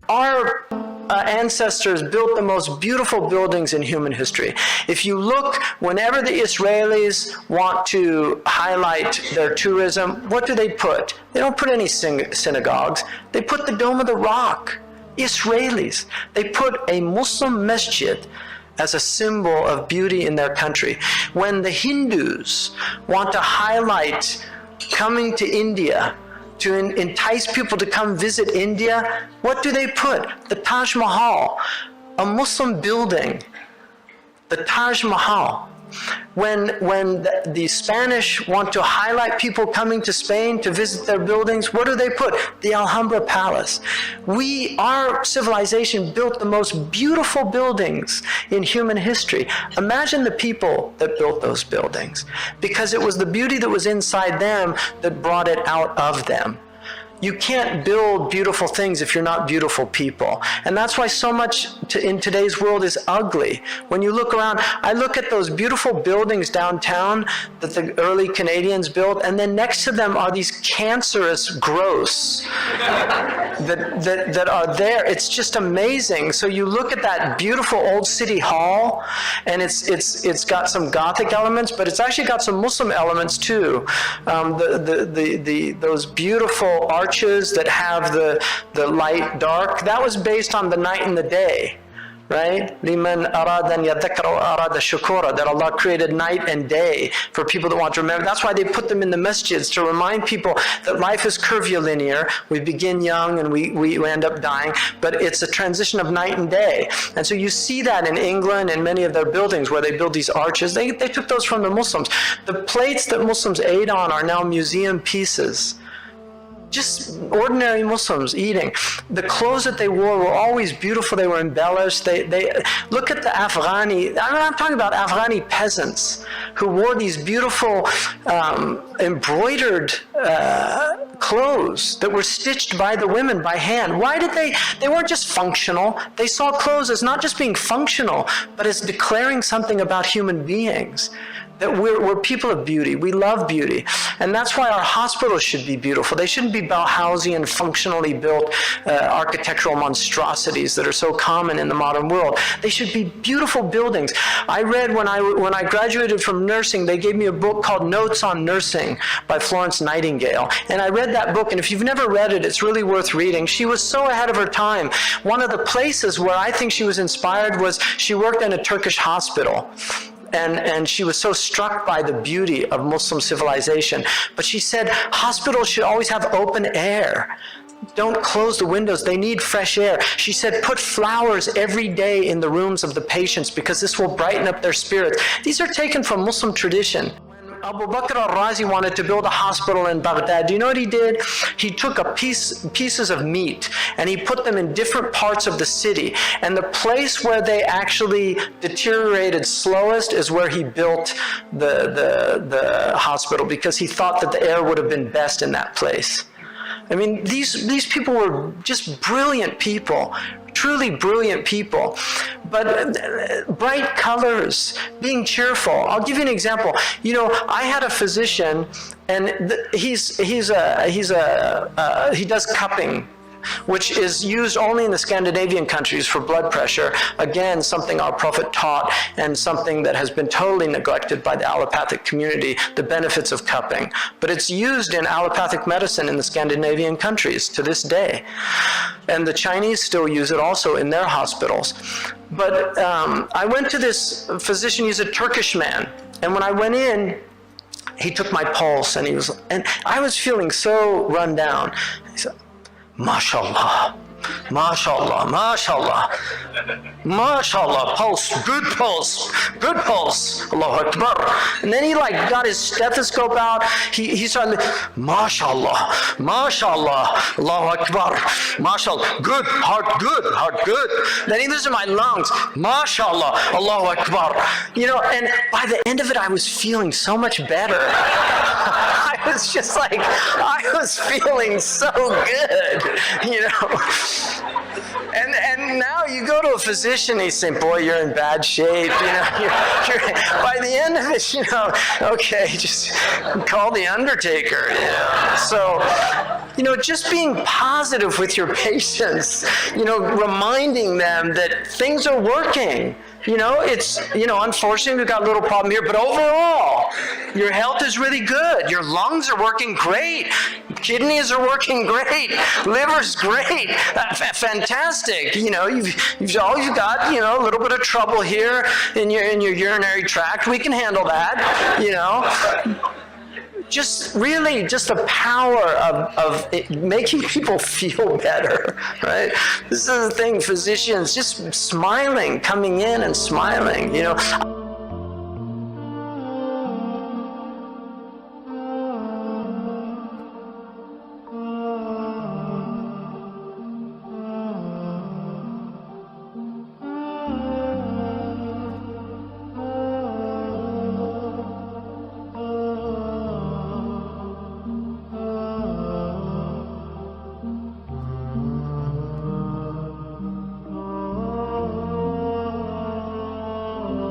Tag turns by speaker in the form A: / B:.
A: Our ancestors built the most beautiful buildings in human history. If you look, whenever the Israelis want to highlight their tourism, what do they put? They don't put any synagogues. They put the Dome of the Rock. Israelis. They put a Muslim masjid as a symbol of beauty in their country. When the Hindus want to highlight coming to India, to entice people to come visit India, what do they put? The Taj Mahal, a Muslim building, the Taj Mahal. When the Spanish want to highlight people coming to Spain to visit their buildings, what do they put? The Alhambra Palace. Our civilization built the most beautiful buildings in human history. Imagine the people that built those buildings, because it was the beauty that was inside them that brought it out of them. You can't build beautiful things if you're not beautiful people. And that's why so much in today's world is ugly. When you look around, I look at those beautiful buildings downtown that the early Canadians built, and then next to them are these cancerous growths that are there. It's just amazing. So you look at that beautiful old city hall, and it's got some Gothic elements, but it's actually got some Muslim elements too. Those beautiful arches that have the light dark, that was based on the night and the day, right? Liman arada an yadhakkara wa arada shukura, that Allah created night and day for people that want to remember. That's why they put them in the masjids, to remind people that life is curvilinear. We begin young and we end up dying, but it's a transition of night and day. And so you see that in England and many of their buildings where they build these arches. They took those from the Muslims. The plates that Muslims ate on are now museum pieces. Just ordinary Muslims eating. The clothes that they wore were always beautiful. They were embellished. They look at the Afghani. I'm talking about Afghani peasants who wore these beautiful embroidered clothes that were stitched by the women by hand. Why did they weren't just functional. They saw clothes as not just being functional, but as declaring something about human beings. That we're people of beauty. We love beauty. And that's why our hospitals should be beautiful. They shouldn't be Bauhausian, functionally built architectural monstrosities that are so common in the modern world. They should be beautiful buildings. I read when I graduated from nursing, they gave me a book called Notes on Nursing by Florence Nightingale. And I read that book, and if you've never read it, it's really worth reading. She was so ahead of her time. One of the places where I think she was inspired was she worked in a Turkish hospital. And she was so struck by the beauty of Muslim civilization. But she said hospitals should always have open air. Don't close the windows. They need fresh air. She said put flowers every day in the rooms of the patients because this will brighten up their spirits. These are taken from Muslim tradition. Abu Bakr al-Razi wanted to build a hospital in Baghdad. Do you know what he did? He took pieces of meat and he put them in different parts of the city. And the place where they actually deteriorated slowest is where he built the hospital, because he thought that the air would have been best in that place. I mean, these people were just brilliant people. Truly brilliant people, but bright colors, being cheerful. I'll give you an example. You know, I had a physician, and he does cupping, which is used only in the Scandinavian countries for blood pressure. Again, something our Prophet taught and something that has been totally neglected by the allopathic community, the benefits of cupping. But it's used in allopathic medicine in the Scandinavian countries to this day. And the Chinese still use it also in their hospitals. But I went to this physician, he's a Turkish man. And when I went in, he took my pulse and I was feeling so run down. He said, MashaAllah, MashaAllah, MashaAllah, MashaAllah, pulse, good pulse, Allahu Akbar. And then he got his stethoscope out, he started, MashaAllah, MashaAllah, Allahu Akbar, MashaAllah, good, heart good. Then he listened to my lungs, MashaAllah, Allahu Akbar. You know, and by the end of it, I was feeling so much better. I was just I was feeling so good, you know. And now you go to a physician, he's saying, boy, you're in bad shape, you know. By the end of it, you know, okay, just call the undertaker, you know. So just being positive with your patients, reminding them that things are working. It's, unfortunately we've got a little problem here, but overall, your health is really good. Your lungs are working great. Kidneys are working great. Liver's great. Fantastic. You've got, a little bit of trouble here in your urinary tract. We can handle that, Just the power of it making people feel better, right? This is the thing, physicians just smiling, coming in and smiling,